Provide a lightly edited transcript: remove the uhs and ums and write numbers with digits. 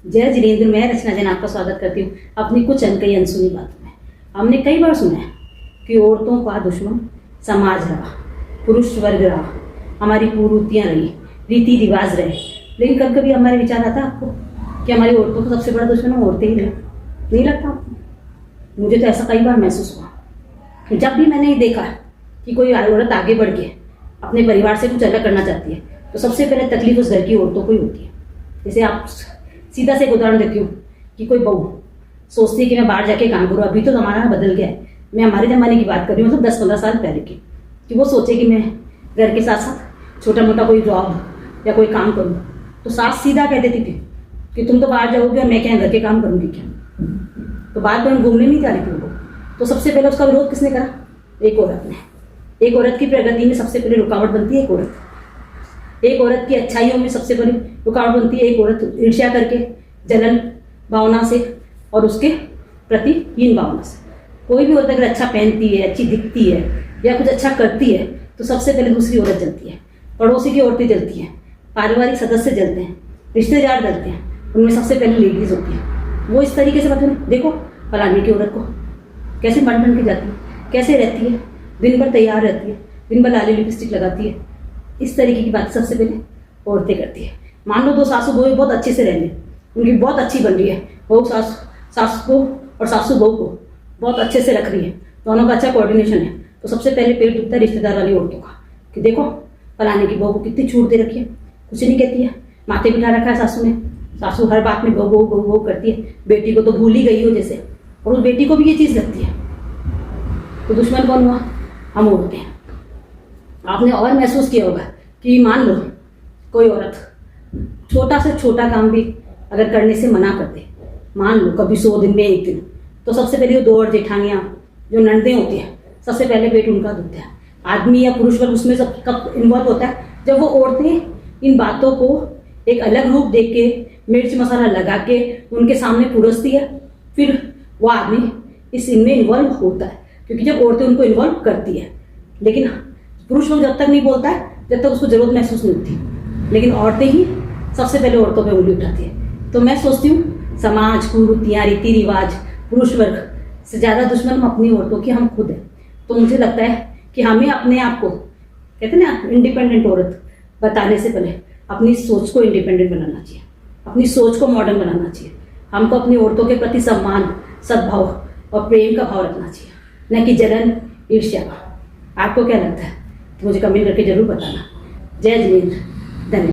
जय जिनेंद्र, मैं रचना जैन आपका स्वागत करती हूँ अपनी कुछ अनकही अनसुनी बातों में। हमने कई बार सुना है कि औरतों का दुश्मन समाज रहा, पुरुष वर्ग रहा, हमारी कुरीतियाँ रही, रीति रिवाज रहे। लेकिन कभी कभी हमारे विचार आता है आपको कि हमारी औरतों का सबसे बड़ा दुश्मन औरतें ही रहे? नहीं लगता आपको? मुझे तो ऐसा कई बार महसूस हुआ। जब भी मैंने देखा कि कोई औरत आगे बढ़ के अपने परिवार से कुछ अलग करना चाहती है तो सबसे पहले तकलीफ उस घर की औरतों को ही होती है। जैसे आप सीधा से एक उदाहरण देती हूँ कि कोई बहू सोचती है कि मैं बाहर जाके काम करूँ। अभी तो ज़माना बदल गया है, मैं हमारे ज़माने की बात कर रही हूँ, मतलब 10-15 साल पहले की, कि वो सोचे कि मैं घर के साथ साथ छोटा मोटा कोई जॉब या कोई काम करूँ। तो सास सीधा कह देती थी कि तुम तो बाहर जाओगे और मैं क्या घर के काम करूँगी क्या? तो बाहर पर घूमने नहीं जा रही थी वो। तो सबसे पहले उसका विरोध किसने करा? एक औरत ने। एक औरत की प्रगति में सबसे पहले रुकावट बनती है एक औरत। एक औरत की अच्छाइयों में सबसे बड़ी रुकावट बनती है एक औरत ईर्ष्या करके, जलन भावना से और उसके प्रति हीन भावना से। कोई भी औरत अगर अच्छा पहनती है, अच्छी दिखती है या कुछ अच्छा करती है तो सबसे पहले दूसरी औरत जलती है, पड़ोसी की औरतें जलती हैं, पारिवारिक सदस्य जलते हैं, रिश्तेदार जलते हैं, उनमें सबसे पहले लेडीज होती है। वो इस तरीके से मतलब देखो फलाने की औरत को कैसे बन बन के जाती है, कैसे रहती है, दिन भर तैयार रहती है, दिन भर लाली लिपस्टिक लगाती है। इस तरीके की बात सबसे पहले औरतें करती है। मान लो दो सासू बहू बहुत अच्छे से रहने, उनकी बहुत अच्छी बन रही है, बहू सास को और सासू बहू को बहुत अच्छे से रख रही है, दोनों का अच्छा कोऑर्डिनेशन है, तो सबसे पहले पेट दुखता है रिश्तेदार वाली औरतों का कि देखो फलाने की बहू को कितनी छूट दे रखी है, कुछ नहीं कहती है, माथे बिठा रखा है सासू ने, सासू हर बात में बहू बहू बहू बहू करती है, बेटी को तो भूल ही गई हो जैसे, और उस बेटी को भी ये चीज़ लगती है। तो दुश्मन कौन हुआ? हम औरतें हैं। आपने और महसूस किया होगा कि मान लो कोई औरत छोटा से छोटा काम भी अगर करने से मना कर दे, मान लो कभी 100 दिन में 1 दिन, तो सबसे पहले वो 2 और जेठानियाँ जो नंदे होती हैं सबसे पहले पेट उनका दुखता है। आदमी या पुरुष वर्ग उसमें सब कब इन्वॉल्व होता है? जब वो औरतें इन बातों को एक अलग रूप देख के मिर्च मसाला लगा के उनके सामने पुरसती है, फिर वो आदमी इस इनमें इन्वॉल्व होता है, क्योंकि जब औरतें उनको इन्वॉल्व करती है। लेकिन पुरुष लोग जब तक नहीं बोलता है जब तक उसको जरूरत महसूस नहीं होती, लेकिन औरतें ही सबसे पहले औरतों पे उंगली उठाती है। तो मैं सोचती हूँ समाज, कुरीतियाँ, रीति रिवाज, पुरुष वर्ग से ज़्यादा दुश्मन हम अपनी औरतों की हम खुद हैं। तो मुझे लगता है कि हमें अपने आप को, कहते हैं ना, इंडिपेंडेंट औरत बताने से पहले अपनी सोच को इंडिपेंडेंट बनाना चाहिए, अपनी सोच को मॉडर्न बनाना चाहिए। हमको अपनी औरतों के प्रति सम्मान, सद्भाव और प्रेम का भाव रखना चाहिए, न कि जलन, ईर्ष्या का। आपको क्या लगता है? तो मुझे कमेंट करके जरूर बताना। जय जिनेंद्र, धन्यवाद।